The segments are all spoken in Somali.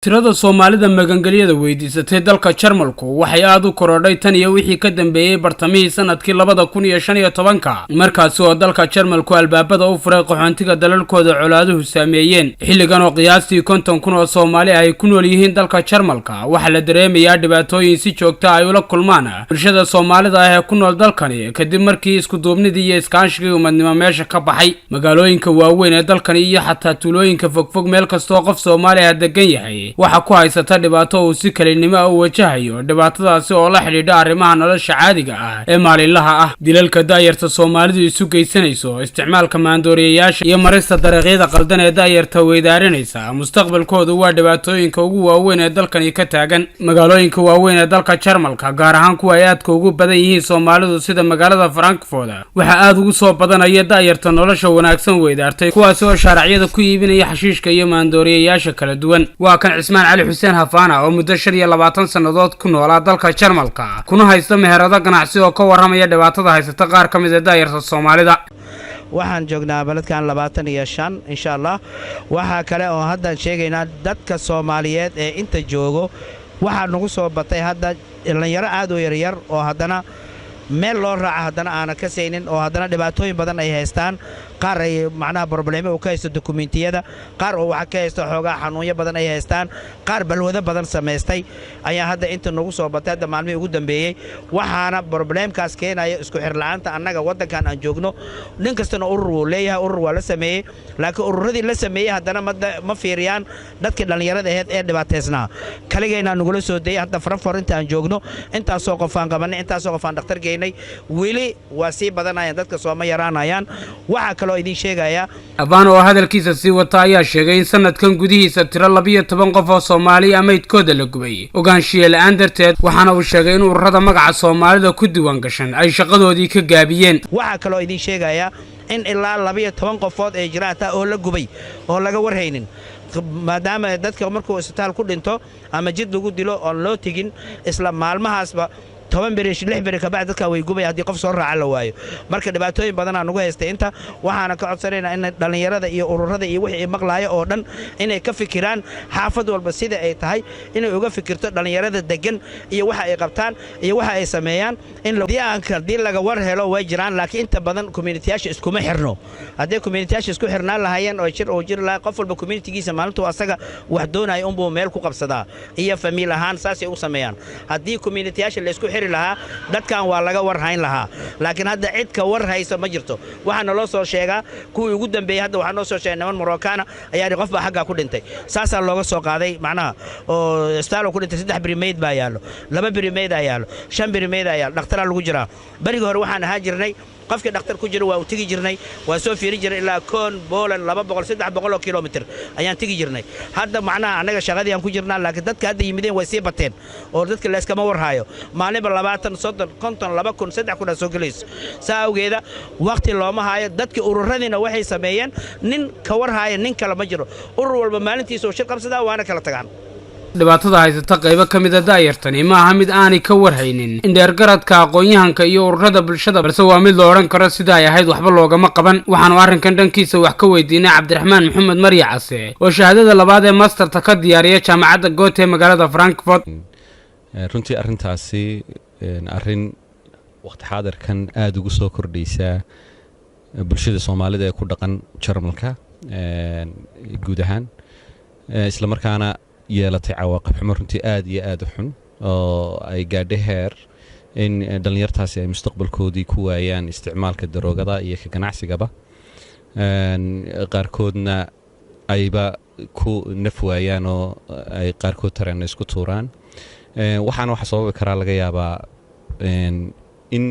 tirada Soomaalida magangelyada weydiisatay dalka Jarmalku waxay aad u korodhay tan iyo wixii ka dambeeyay bartamihii sanadkii 2015 markaas oo dalka Jarmalku albaabada u furay qaxoontiga dalalkooda colaaduhu saameeyeen xilligan oo qiyaastii 50,000 oo Soomaali ay ku nool yihiin dalka Jarmalka waxa la dareemayaa dhibaatooyin si joogto ah ay ula kulmaan bulshada Soomaalida ah ee ku nool dalkani kadib markii isku duubnidii iyo iskaashiga ummadnimo meesha ka baxay magaalooyinka waaweyn ee dalkani iyo xataa tuulooyinka fogfog meel kasta oo qof Soomaali ah degan yahay waxa ku haysata dhibaato uu si kalinimo u wajahayo dhibaatadaasi oo la xidhiidha arrimaha nolosha caadiga ah ee maalinlaha ah dilalka daayarta Soomaalidu isu geysanayso isticmaalka maandooriyayaasha iyo marista dariiqyada qaldan ee daayarta weydaarinaysa mustaqbalkoodu waa dhibaatooyinka ugu waaweyn ee dalkani ka taagan magaalooyinka waaweyn ee dalka Jarmalka gaar ahaan kuwa ay aadka ugu badan yihiin Soomaalidu sida magaalada Frankfurt waxa aad ugu soo badanaya daayarta nolosha wanaagsan weydaartay kuwaas oo sharacyada ku iibinaya xashiishka iyo maandooriyayaasha kala duwan waa kan Ismaan Ali Xuseen Hafaana oo muddo 25 sanadood ku noolaa dalka Jarmalka kuna haysta meherado ganacsi oo ka waramaya dhibaatada haysata qaar ka mid ah daayarta Soomaalida waxaan joognaa baladkan 25 insha Allah waxa kale oo hadda sheegaynaa dadka Soomaaliyeed ee inta joogo waxa nagu soo batay hadda dhalinyaro aad u yar oo haddana meel loo raaca haddana aan ka saynin oo haddana dhibaatooyin badan ay haystaan qaar ay macnaha problemo u ka haysto dokumentiyada qaar oo waxa ka haysto xoogaa xanuunyo badan ay haystaan qaar balwada badan sameystay ayaa hadda inta nagu soo batay hadda maalmihii ugu dambeeyay waxaana problemkaas keenaya isku xir la'aanta annaga wadankan aan joogno nin kastana urur uu leeyahay urur waa la sameeyay laakiin ururadii la sameeyay haddana ma fiiriyaan dadkii dhalinyarada ahayd ee dhibaateysnaa kaligeena nagula soo dayay hadda Frankfurt inta aan joogno intaasoo qof aan qabanay intaasoo qof aan dhakhtar geynay weli waa sii badanayaan dadka Sooma yaraanayaan waxa idin sheegaya Hafaana oo hadalkiisa si wata ayaa sheegay in sanadkan gudihiisa tiro 12 qof oo Soomaali ah meydkooda la gubay ogaanshiye la'aan darteed waxaana uu sheegay in ururada magaca Soomaalida ku diiwaan gashan ay shaqadoodii ka gaabiyeen waxa idin sheegaya in ilaa 12 qofood ay jiraan oo la gubay oo laga warhaynin maadaama dadka markuu isbitaal ku dhinto ama jid lagu dilo oo loo tigin isla maalmahaasba 10 beri 6 beri ka bacd dadka way gubay hadii qof soo raaca la waayo marka dhibaatooyin badan aan ugu haystay inta waxaana ka codsanaynaa in dhalinyarada iyo ururada iyo wixii maqlaayo oo dhan inay ka fikiraan xaafad walba sida ay tahay inay uga fikirto dhalinyarada degan iyo waxa ay qabtaan iyo waxa ay sameeyaan in hadii laga war helo way jiraan laakiin inta badan community-yaasha iskuma xirno hadii community-yaasha isku xirnaan lahaayeen oo jir la qof walba community-giisa maalintu asaga wax doonay unbuu meel ku qabsadaa iyo family ahaan saas ay u sameeyaan hadii community-yaasha la isku dadkan waa laga war hayn lahaa laakiin hadda cid ka war hayso ma jirto waxaana loo soo sheegaa kuwii ugu dambeeyay hadda waxaa noo soo sheegay niman Marookaan ayaa qof baa xagga ku dhintay saasa looga soo qaaday macnaha oo istaalo ku dhintay 3 beri meed baa yaalo 2 beri meed ayaa yaalo 5 beri meed ayaa dhakhtar lagu jiraa bariga hore waxaan ahaa jirnay qofkii dhakhtar ku jira waa u tagi jirnay waa soo fiiri jiray ilaa koon Poland 200-300 kilomitir ayaan tagi jirnay hadda macnaha anaga shaqadii aan ku jirnaa laakiin dadka hadda yimideen way sii bateen oo dadka la iskama war haayo maalinba 20 30 50 2,000 soo galayso saawgeeda waqti looma haayo dadkii ururadina waxay sameeyeen nin ka war haayo nin kale ma jiro urur walba maalintiisa oo shir qabsada waana kala tagaan dhibaatada haysata qaybo ka mid ah daayartani ma aha mid aanay ka warhaynin indheergaradka aqoon-yahanka iyo ururada bulshada balse waa mid loo oran karo sida ay ahayd waxba loogama qaban waxaanu arrinkan dhankiisa wax ka weydiinay Cabdiraxmaan Maxamed Maryacase oo shahaadada labaad ee masterta ka diyaariyay jaamacadda Goethe ee magaalada Frankfurt runtii arrintaasi arrin waqti xaadirkan aad ugu soo kordhaysa bulshada Soomaalida ee ku dhaqan Jarmalka guud ahaan isla markaana yeelatay cawaaqib xumo runtii aad iyo aad u xun oo ay gaadhay heer in dhalinyartaasi ay mustaqbalkoodii ku waayaan isticmaalka daroogada iyo ka ganacsigaba qaarkoodna ayba ku naf waayaan oo ay qaarkood tareen isku tuuraan waxaana waxa sababi karaa laga yaabaa in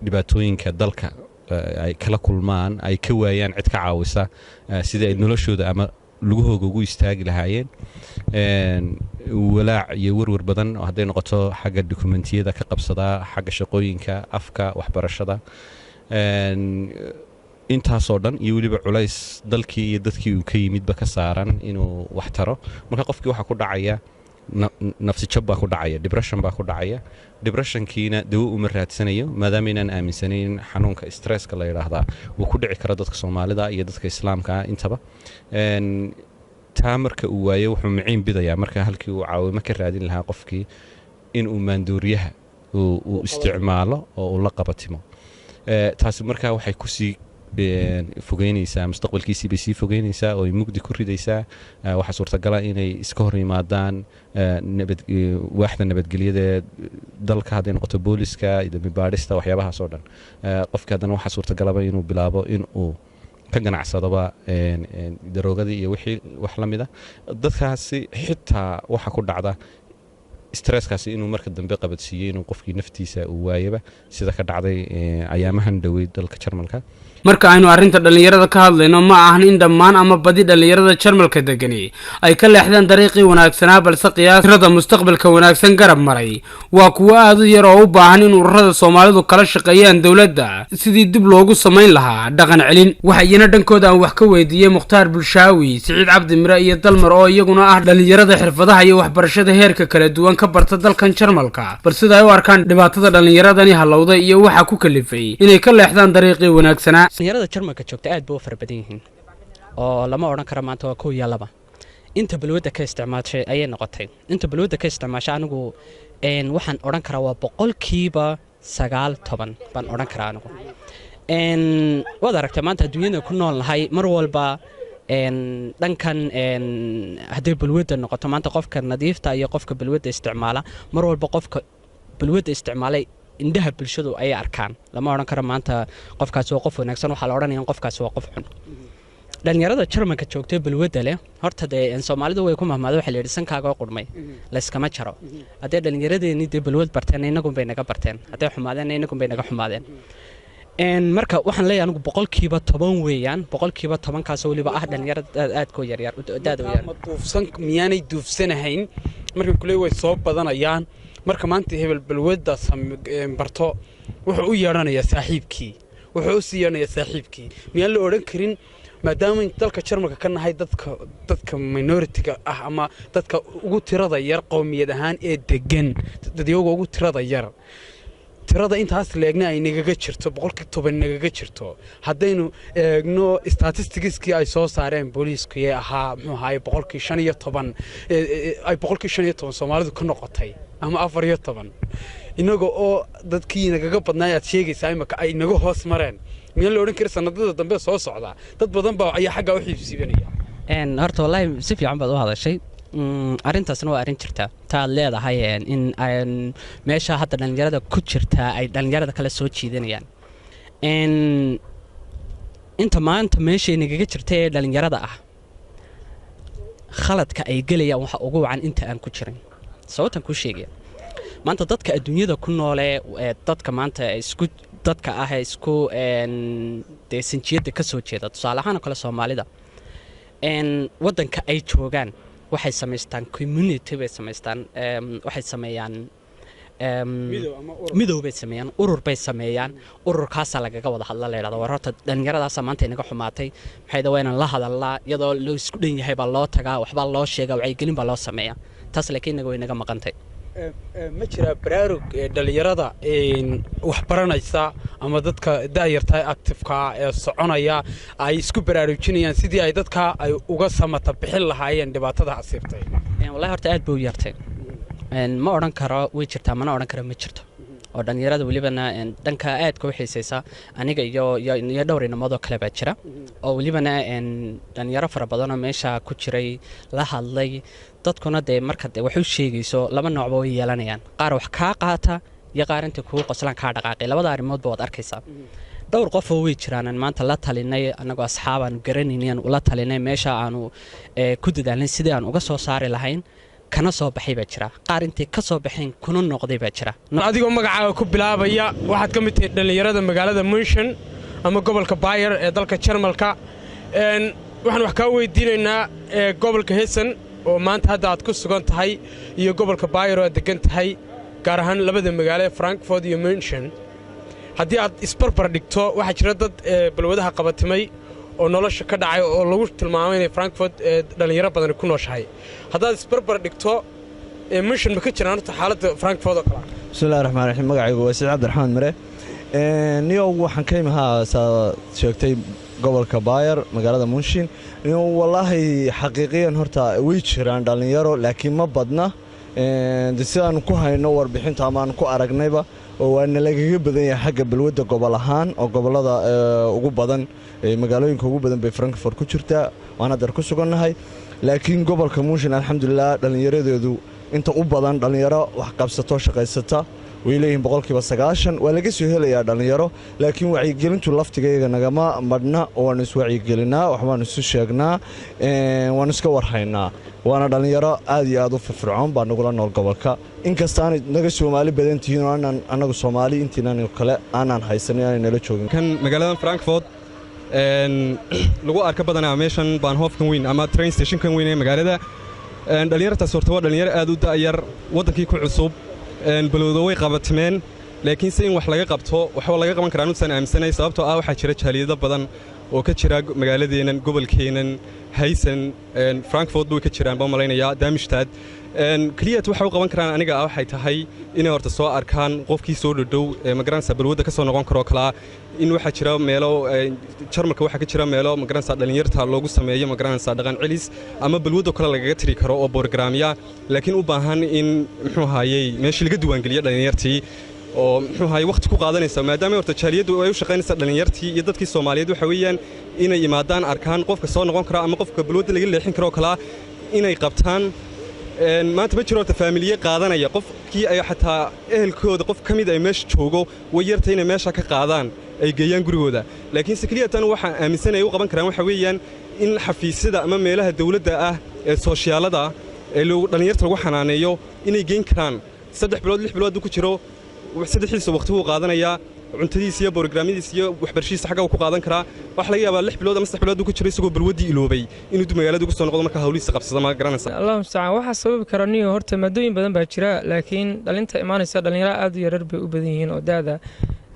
dhibaatooyinka dalka ay kala kulmaan ay ka waayaan cid ka caawisa sidii ay noloshooda ama lugahooga ugu istaagi lahaayeen walaac iyo warwar badan oo hadday noqoto xagga dokumentiyada ka qabsada xagga shaqooyinka afka waxbarashada intaasoo dhan iyo weliba culays dalkii iyo dadkii uu ka yimidba ka saaran inuu wax taro marka qofkii waxa ku dhacaya nafsi jab baa ku dhacaya depression baa ku dhacaya depressionkiina dawo uma raadsanayo maadaama inaan aaminsanayn xanuunka stresska la yiraahdaa uu ku dhici karo dadka Soomaalida iyo dadka Islaamka intaba taa marka uu waayo wuxuu miciin bidayaa marka halkii uu caawimo ka raadin lahaa qofkii in uu maanduuriyaha uu isticmaalo oo uu la qabatimo taasi markaa waxay ku sii fogeynaysaa mustaqbalkiisii bay sii fogeynaysaa oo ay mugdi ku ridaysaa waxaa suurtagala inay iska hor yimaadaan waaxda nabadgelyada dalka hadday noqoto booliska iyo dambi baadhista waxyaabahaas oo dhan qofkii haddana waxaa suurtagalaba inuu bilaabo in uu ka ganacsadoba daroogadii iyo wixii wax la mid ah dadkaasi xitaa waxa ku dhacda stresskaasi inuu marka dambe qabadsiiyey inuu qofkii naftiisa uu waayaba sida ka dhacday ayaamahan dhoweyd dalka Jarmalka marka aynu arrinta dhalinyarada ka hadlayno ma ahan in dhammaan ama badi dhalinyarada Jarmalka degani ay ka leexdaan dariiqii wanaagsanaa balse qiyaasrada mustaqbalka wanaagsan garab maray waa kuwa aad u yar oo u baahan in ururada Soomaalidu kala shaqeeyaan dawladda sidii dib loogu sameyn lahaa dhaqan celin waxayna dhankooda wax ka weydiiyay Mukhtaar Bulshaawi Siciid Cabdi Mire iyo Dalmar oo iyaguna ah dhalinyarada xirfadaha iyo waxbarashada heerka kala duwan ka barta dalkan Jarmalka balse ay u arkaan dhibaatada dhalinyaradani halowday iyo waxa ku kalifay inay ka leexdaan dariiqii wanaagsanaa dhalinyarada Jarmalka joogta aad buu farabadan yihiin oo lama oran karo maanta waa 1 iyo 2 inta balwada ka isticmaashay ayay noqotay inta balwada ka isticmaashay anigu waxaan oran karaa waa 9% baan oran karaa anigu wada aragtay maanta adduunyada ku nool nahay mar walba dhankan haday balwada noqoto maanta qofka nadiifta iyo qofka balwada isticmaala mar walba qofka balwada isticmaalay indhaha bulshadu ay arkaan lama oran karo maanta qofkaas waa qof wanaagsan waxa la oranayaa qofkaas waa qof xun dhalinyarada Jarmalka joogtay balwada leh horta Soomaalidu way ku mahmaado waxa la yidhi sankaaga qurmay la iskama jaro haday dhalinyaradeenni balwad barteen inagu bay naga barteen haday xumaadeen inagu bay naga xumaadeen marka waxaan leeyahay anigu 10% weeyaan 10% kaas waliba ah dhalinyarada aad ku yar daad weeyaan ma duufsan miyaanay duufsanahayn marka kulay way soo badanayaan marka maanta hebel balwada barto wuxuu u yeeranayaa saaxiibkii miyaan la oran karin maadaama dalka Jarmalka ka nahay dadka minority-ga ah ama dadka ugu tirada yar qowmiyad ahaan ee degan dadyoga ugu tirada yar tirada intaas leegna ay nagaga jirto 10% nagaga jirto hadaynu eegno statistics-kii ay soo saareen booliisku ee ahaa muxuu ahaay 15% ay 15% Soomaalidu ka noqotay ama 14 inaga oo dadkii nagaga badnaa aad sheegaysaa imaka ay naga hoos mareen miyaan la oran karin sanadada dambe soo socda dad badan baa ayaa xagga u xiibsibanaya horta wallahi si fiican baad u hadashay arintaasna waa arin jirta taad leedahay in meesha hadda dhalinyarada ku jirta ay dhalinyarada kala soo jiidanayaan inta maanta meesha nagaga jirta ee dhalinyarada ah khaladka ay galayaan waxa ugu wacan inta aan ku jirin sababtan ku sheegay maanta dadka adduunyada ku nool ee dadka maanta isku dadka ah isku deesanjiyada ka soo jeeda tusaale ahaan kala Soomaalida wadanka ay joogaan waxay sameystaan community bay sameystaan waxay sameeyaan midow bay sameeyaan urur bay sameeyaan ururkaas lagaga wada hadla leeyahay wararta dhalinyaradaas maanta inaga xumaatay maxay dawayna la hadalaa iyadoo la isku dhan yahay baa loo tagaa waxba loo sheegaa wacyi gelin baa loo sameeyaa taas laakiin inaga way naga maqantay ma jira baraarug dhalinyarada wax baranaysa ama dadka daayarta active-ka ee soconaya ay isku baraarujinayaan sidii ay dadka ay uga samata bixin lahaayeen dhibaatada asiibtay wallahi horta aad buu yartay ma oran karo way jirtaa mana oran karo ma jirto oo dhalinyarada walibana dhanka aad ku xiisaysa aniga iyo dhowr inamood kale baa jira oo walibana dhalinyaro fara badan oo meesha ku jiray la hadlay dadkuna marka wax u sheegayso laba nooc way yeelanayaan qaar wax ka qaata iyo qaar inta ku qoslan ka dhaqaaqay labada arimood baad arkaysaa dhowr qof oo way jiraan maanta la talinay anagoo asxaaban garanayeen ula talinay meesha aanu ku dadaalnay sidii aan uga soo saari lahayn kana soo baxay baa jira qaar intii ka soo baxeen kuna noqday baa jira adigoo magacaaga ku bilaabaya waxaad ka mid tahay dhalinyarada magaalada München ama gobolka Bayer ee dalka Jarmalka waxaan wax ka weydiinaynaa gobolka Hessen oo maanta hadda aad ku sugan tahay iyo gobolka Bayer oo aad degan tahay gaar ahaan labada magaalo ee Frankfurt iyo München haddii aad isbarbar dhigto waxa jira dad balwadaha qabatimay oo nolosha ka dhacay oo lagu tilmaamay in Frankfurt dhalinyaro badan ku nooshahay haddaad isbarbar dhigto München ma ka jiraan xaaladda Frankfurt oo kale bismillaahir rahmaanir rahiim magacaygu waa Siciid Cabdi Mire niyo waxaan ka imahaa sheegtay gobolka Baayar magaalada Munshin wallahi xaqiiqiyan horta way jiraan dhalinyaro laakiin ma badna sidaan ku hayno warbixinta ama aan ku aragnayba oo waana lagaga badan yahay xagga balwada gobol ahaan oo gobolada ugu badan magaalooyinka ugu badan bay Frankfurt ku jirtaa waana dar ku sugannahay laakiin gobolka Munshin alxamdulillah dhalinyaradeedu inta u badan dhalinyaro wax qabsato shaqaysata ويلين بقولك بسقاشن ولا جسوا هلا يا دنيارو لكن وعي جلنتو لفت جاي نجمع مدنا ونسوي وعي جلنا وحنا نسوشجنا ونسكور حينا وانا دنيارو عادي عادو في فرعون بنقول أنا القبلك إن كستان نجسوا مالي بدين تيجون أنا الصومالي أنت ناني وكلا أنا هايسني أنا نلتشوجن كان مجالنا فرانكفورت لو أركب بدنا عميشن بانهوف كوين أما ترين ستيشن كوين مجالده دنيار تصورتوا دنيار عادو داير وضعك يكون عصوب balwado way qabatmeen laakiin si in wax laga qabto waxa laga qaban karaa inuu san aaminsanay sababtoo ah waxa jira jaaliyado badan oo ka jira magaaladeenan gobolkeenan haysan Frankfurt buu ka jiraan baa malaynaya Darmstadt kliyat waxa uu qaban karaan aniga waxay tahay inay horta soo arkaan qofkii soo dhow magaranaysa balwada ka soo noqon karo kala in waxa jira meelo Jarmalka waxa ka jira meelo magaranaysa dhalinyarta loogu sameeyo magaranaysa dhaqan cilis ama balwada kale laga tiri karo oo programya laakiin u baahan in muxuu hayay meeshii laga duwan geliyo dhalinyartii oo muxuu hayay waqti ku qaadanaysa maadaama horta jaaliyadu ay u shaqaynaysa dhalinyartii iyo dadkii Soomaaliyeed waxa weeyaan inay imaadaan arkaan qofka soo noqon kara ama qofka balwada laga leexin karo kala inay qabtaan maanta ma jiro faamiliye qaadanaya qofkii ay xataa ehelkooda qof kamid ay meesha joogo way yartay inay meesha ka qaadaan ay geeyaan gurigooda laakiin sikliyatan waxa aaminsanay u qaban karaan waxa weeyaan in xafiisyada ama meelaha dawladda ah ee sooshiyaalada ee dhalinyarta lagu xanaaneeyo inay geyn karaan 3 bilood 6 bilood ku jiro saddexdiisa waqti uu qaadanaya cuntadiisa iyo programadiisa iyo waxbarashadiisa xagga uu ku qaadan karaa wax laga yaabaa 6 bilood ama 3 bilood ku jiro isagoo balwadii iloobay inuu magaalada ku soo noqdo marka hawliisa qabsada ma garanaysa Allahu musta'an waxa sababi kara niyo horta maadooyin badan baa jira laakiin dhalinta imaanaysa dhalinyaro aad u yar bay u badan yihiin oo daada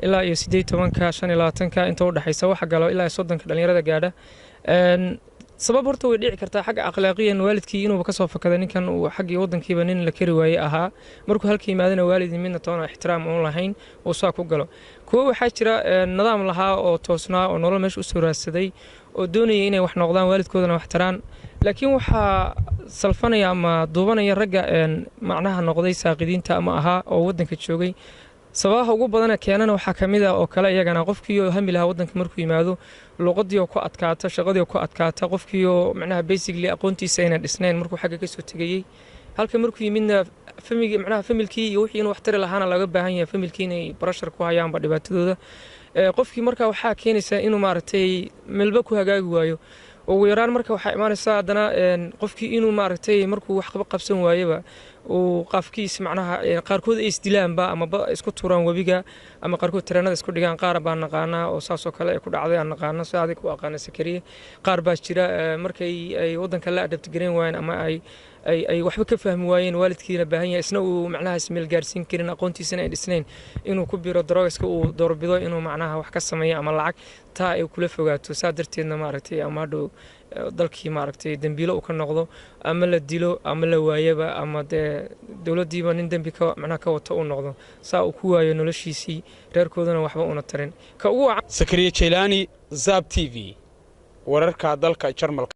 ilaa iyo 18ka 25ka inta u dhaxaysa waxa galo ilaa 30ka dhalinyarada gaadha sabab horta way dhici kartaa xagga akhlaaqiyan waalidkii inuu ka soo fakada ninkan uu xaggii wadankiiba nin la kari waayay ahaa markuu halkii imaadana waalidii midna toona ixtiraam u lahayn oo saa ku galo kuwa waxa jira nidaam lahaa oo toosnaa oo nolol meesha u soo raadsaday oo doonayay inay wax noqdaan waalidkoodana wax taraan laakiin waxa salfanaya ama duubanaya ragga macnaha noqday saaqidiinta ama ahaa oo wadanka joogay sabaha ugu badan keenana waxa kamid ah oo kale iyagana qofkii oo hami lahaa wadanka markuu yimaado luqadii oo ku adkaata shaqadii oo ku adkaata qofkii oo macnaha basically aqoontiisa ayna dhisnayn markuu xagga ka soo tagayay halka markuu yimidna familkii iyo wixii inuu wax tari lahaana laga baahan yahay familkii inay pressure ku hayaan ba dhibaatadooda qofkii marka waxa keenaysa inuu maaragtay melba ku hagaagi waayo ugu yaraan marka waxa imaanaysa hadana qofkii inuu maaragtay markuu wax qabsan waayaba oo qafkiis macnaha qaarkood ay isdilaanba ama isku tuuraan wabiga ama qaarkood tareenada isku dhigaan qaar baa naqaana oo saas oo kale ay ku dhacday aan naqaano saadi ku aqaan sakariye qaar baa jira markay ay wadanka la adapt gareyn waayeen ama ay waxba ka fahmi waayeen waalidkiina baahan yahay isna uu macnaha ismeel gaarsiin karin aqoontiisana ay dhisnayn inuu ku biro drugska uu doorbido inuu macnaha wax ka sameeyo ama lacag taa ay kula fogaato saa darteedna maaragtay ama dhow dalkii maaragtay dambiilo uu ka noqdo ama la dilo ama la waayaba ama dawladdiiba nin dambi ka macnaha ka wato uu noqdo saa uu ku waayo noloshiisii reerkoodana waxba una tarin ka ugu Sakariye Jeelani Zab TV wararka dalka Jarmalka